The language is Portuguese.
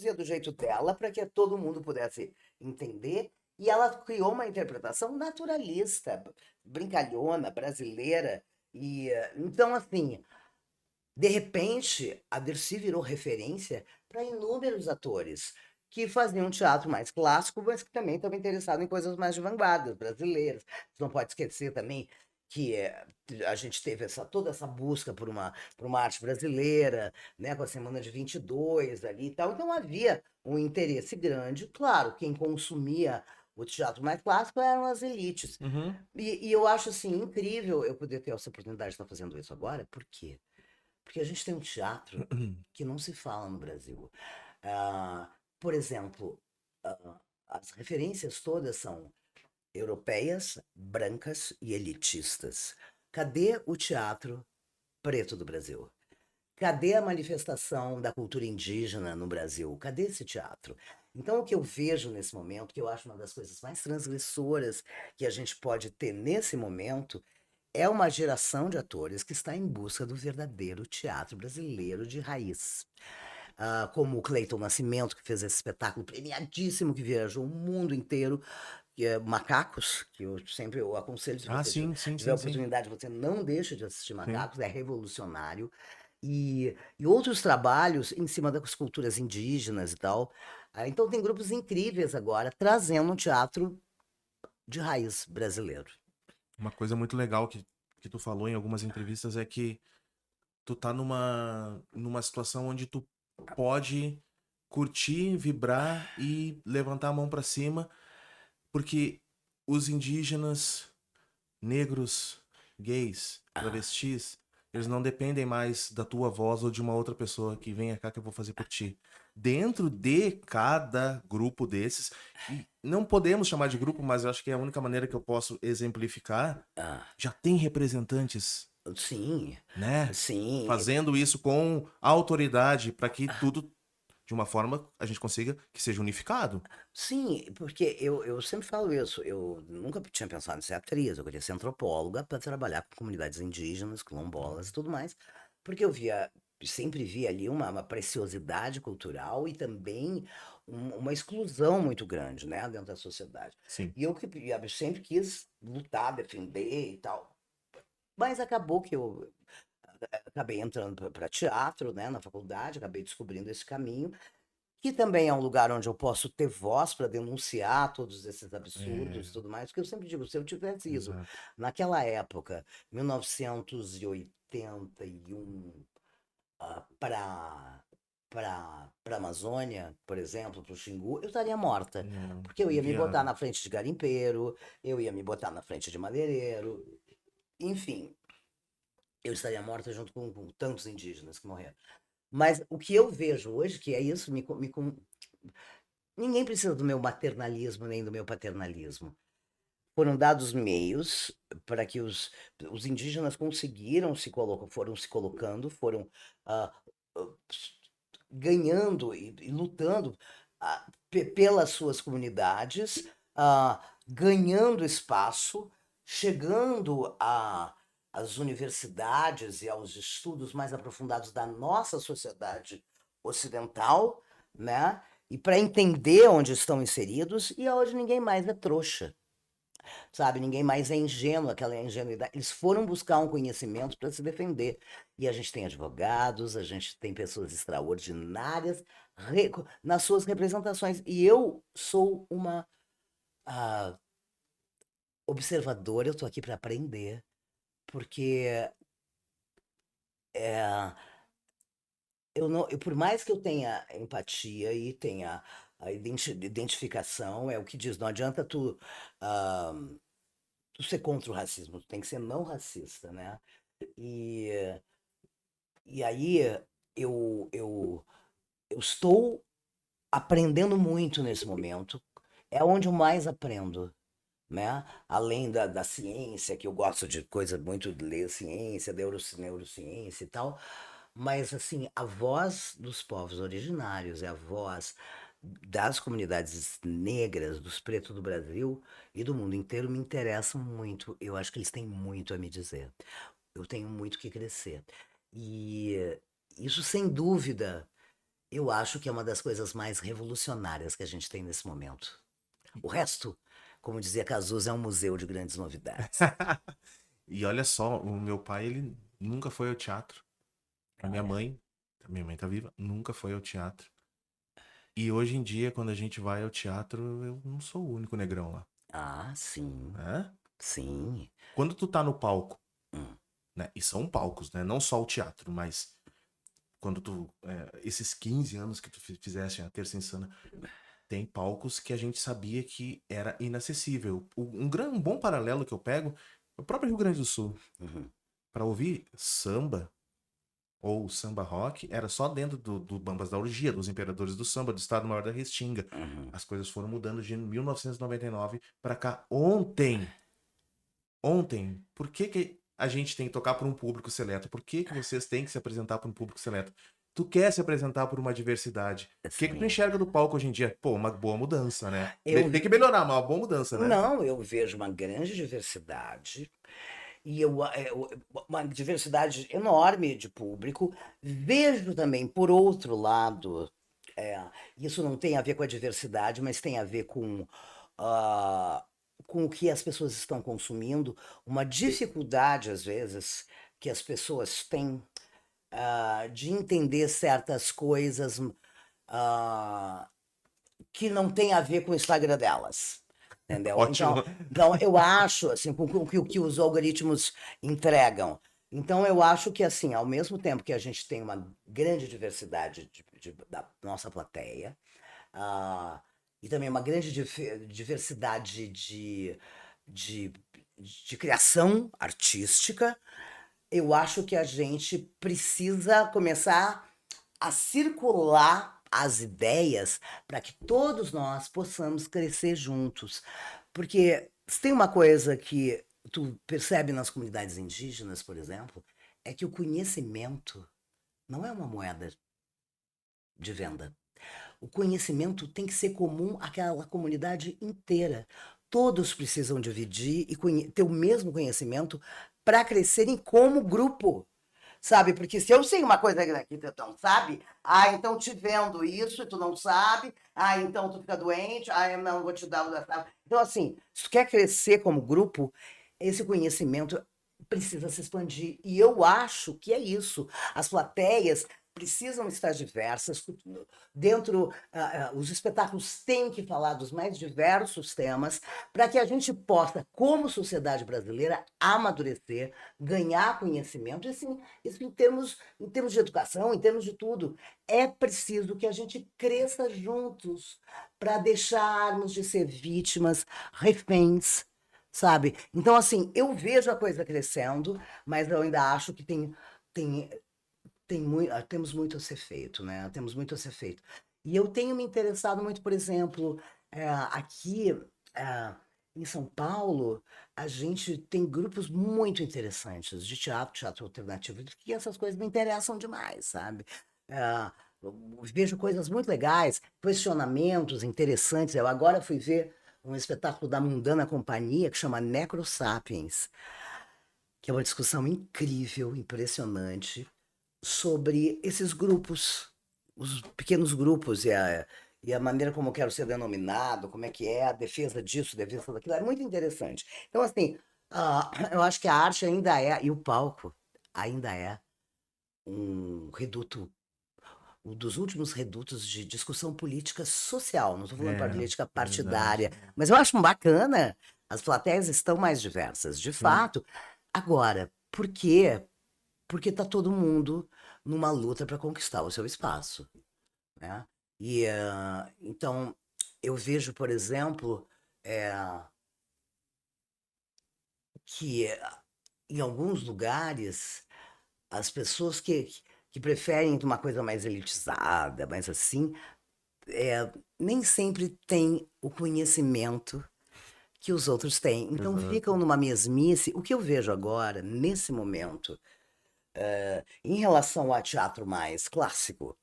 traduzia do jeito dela para que todo mundo pudesse entender. E ela criou uma interpretação naturalista, brincalhona, brasileira. E então, assim, de repente, a Dercy virou referência para inúmeros atores que faziam teatro mais clássico, mas que também estavam interessados em coisas mais de vanguarda, brasileiras. Você não pode esquecer também que a gente teve toda essa busca por uma arte brasileira, né, com a Semana de 22 ali e tal. Então havia um interesse grande. Claro, quem consumia o teatro mais clássico eram as elites. Uhum. E eu acho assim incrível eu poder ter essa oportunidade de estar fazendo isso agora. Por quê? Porque a gente tem um teatro que não se fala no Brasil. Ah, por exemplo, as referências todas são europeias, brancas e elitistas. Cadê o teatro preto do Brasil? Cadê a manifestação da cultura indígena no Brasil? Cadê esse teatro? Então, o que eu vejo nesse momento, que eu acho uma das coisas mais transgressoras que a gente pode ter nesse momento, é uma geração de atores que está em busca do verdadeiro teatro brasileiro de raiz. Como o Cleiton Nascimento, que fez esse espetáculo premiadíssimo, que viajou o mundo inteiro, que é Macacos, que eu aconselho, se Ah, você sim, sim, tiver a sim, sim. oportunidade, você não deixa de assistir Sim. Macacos, é revolucionário. E outros trabalhos em cima das culturas indígenas e tal. Então tem grupos incríveis agora trazendo um teatro de raiz brasileiro. Uma coisa muito legal que tu falou em algumas entrevistas é que tu tá numa situação onde tu pode curtir, vibrar e levantar a mão pra cima, porque os indígenas, negros, gays, travestis, eles não dependem mais da tua voz ou de uma outra pessoa que venha cá que eu vou fazer por ti. Dentro de cada grupo desses, e não podemos chamar de grupo, mas eu acho que é a única maneira que eu posso exemplificar, Ah, já tem representantes, sim, né? sim. Fazendo isso com autoridade para que tudo, de uma forma, a gente consiga que seja unificado. Sim, porque eu sempre falo isso. Eu nunca tinha pensado em ser atriz, eu queria ser antropóloga para trabalhar com comunidades indígenas, quilombolas e tudo mais, porque sempre via ali uma preciosidade cultural e também uma exclusão muito grande, né, dentro da sociedade. Sim. Eu sempre quis lutar, defender e tal. Mas acabou que eu acabei entrando para teatro, né, na faculdade, acabei descobrindo esse caminho que também é um lugar onde eu posso ter voz para denunciar todos esses absurdos e É, tudo mais, porque eu sempre digo, se eu tivesse isso exato. naquela época, 1981, para a Amazônia, por exemplo, para o Xingu, eu estaria morta. Porque eu ia me botar Inviável. na frente de garimpeiro, eu ia me botar na frente de madeireiro, enfim, eu estaria morta junto com tantos indígenas que morreram. Mas o que eu vejo hoje, que é isso, ninguém precisa do meu maternalismo nem do meu paternalismo. Foram dados meios para que os indígenas conseguiram foram se colocando, foram ah, ah, ganhando e lutando pelas suas comunidades, ganhando espaço, chegando às universidades e aos estudos mais aprofundados da nossa sociedade ocidental, né? E para entender onde estão inseridos, e hoje ninguém mais é trouxa, sabe? Ninguém mais é ingênuo, aquela ingenuidade. Eles foram buscar um conhecimento para se defender. E a gente tem advogados, a gente tem pessoas extraordinárias nas suas representações. E eu sou uma ah, observadora, eu estou aqui para aprender, porque por mais que eu tenha empatia e tenha a identificação, é o que diz, não adianta ah, tu ser contra o racismo, tu tem que ser não racista, né? E, e aí eu, eu, eu estou aprendendo muito nesse momento. É onde eu mais aprendo, né? Além da ciência, que eu gosto de coisa muito de ler ciência, neurociência e tal. Mas, assim, a voz dos povos originários, é a voz das comunidades negras, dos pretos do Brasil e do mundo inteiro me interessam muito. Eu acho que eles têm muito a me dizer. Eu tenho muito que crescer. E isso, sem dúvida, Eu acho que é uma das coisas mais revolucionárias que a gente tem nesse momento. O resto, como dizia Cazuza, é um museu de grandes novidades. E olha só, o meu pai, ele nunca foi ao teatro. Olha. A minha mãe tá viva, nunca foi ao teatro. E hoje em dia, quando a gente vai ao teatro, eu não sou o único negrão lá, Ah, sim, né? sim. Quando tu tá no palco, Hum, né? E são palcos, né? Não só o teatro, mas quando esses 15 anos que tu fizeste a Terça Insana, tem palcos que a gente sabia que era inacessível. Um bom paralelo que eu pego é o próprio Rio Grande do Sul. uhum, Para ouvir samba ou samba rock, era só dentro do Bambas da Orgia, dos Imperadores do Samba, do Estado Maior da Restinga. uhum. As coisas foram mudando de 1999 para cá. Ontem, por que que a gente tem que tocar para um público seleto? Por que que vocês têm que se apresentar para um público seleto? Tu quer se apresentar por uma diversidade. O que que tu Sim. enxerga do palco hoje em dia? Pô, uma boa mudança, né? Eu, Tem que melhorar, mas uma boa mudança, né? não, eu vejo uma grande diversidade e uma diversidade enorme de público. Vejo também, por outro lado, é, isso não tem a ver com a diversidade, mas tem a ver ah, com o que as pessoas estão consumindo, uma dificuldade, às vezes, que as pessoas têm de entender certas coisas ah, que não tem a ver com o Instagram delas. Entendeu? Ótimo. Então eu acho, assim, com o que os algoritmos entregam. Então eu acho que, assim, ao mesmo tempo que a gente tem uma grande diversidade da nossa plateia, ah, e também uma grande diversidade de, de criação artística, eu acho que a gente precisa começar a circular as ideias para que todos nós possamos crescer juntos. Porque se tem uma coisa que tu percebe nas comunidades indígenas, por exemplo, é que o conhecimento não é uma moeda de venda. O conhecimento tem que ser comum àquela comunidade inteira. Todos precisam dividir e ter o mesmo conhecimento para crescerem como grupo. Sabe? Porque se eu sei uma coisa que tu não sabe, então te vendo isso e tu não sabe, então tu fica doente, eu não vou te dar o. Então, assim, se tu quer crescer como grupo, esse conhecimento precisa se expandir. E eu acho que é isso. As plateias precisam estar diversas. Dentro, os espetáculos têm que falar dos mais diversos temas para que a gente possa, como sociedade brasileira, amadurecer, ganhar conhecimento, e assim, isso em termos de educação, em termos de tudo. É preciso que a gente cresça juntos para deixarmos de ser vítimas, reféns, sabe? Então, assim, eu vejo a coisa crescendo, mas eu ainda acho que tem, temos muito a ser feito, né? Temos muito a ser feito. E eu tenho me interessado muito, por exemplo, aqui em São Paulo, a gente tem grupos muito interessantes de teatro, teatro alternativo, que essas coisas me interessam demais, sabe? Eu vejo coisas muito legais, questionamentos interessantes. Eu agora fui ver um espetáculo da Mundana Companhia que chama Necrosapiens, que é uma discussão incrível, impressionante, sobre esses grupos, os pequenos grupos e a maneira como eu quero ser denominado, como é que é a defesa disso, a defesa daquilo, é muito interessante. Então, assim, eu acho que a arte ainda é, e o palco ainda é um reduto, um dos últimos redutos de discussão política social, não estou falando É, política verdade. partidária, mas eu acho bacana, as plateias estão mais diversas, de Sim. fato. Agora, por quê? Porque está todo mundo numa luta para conquistar o seu espaço, né? E então eu vejo, por exemplo, eh, que em alguns lugares as pessoas que preferem uma coisa mais elitizada, mais assim, nem sempre têm o conhecimento que os outros têm. Então ficam Exato. numa mesmice. O que eu vejo agora, nesse momento, em relação ao teatro mais clássico.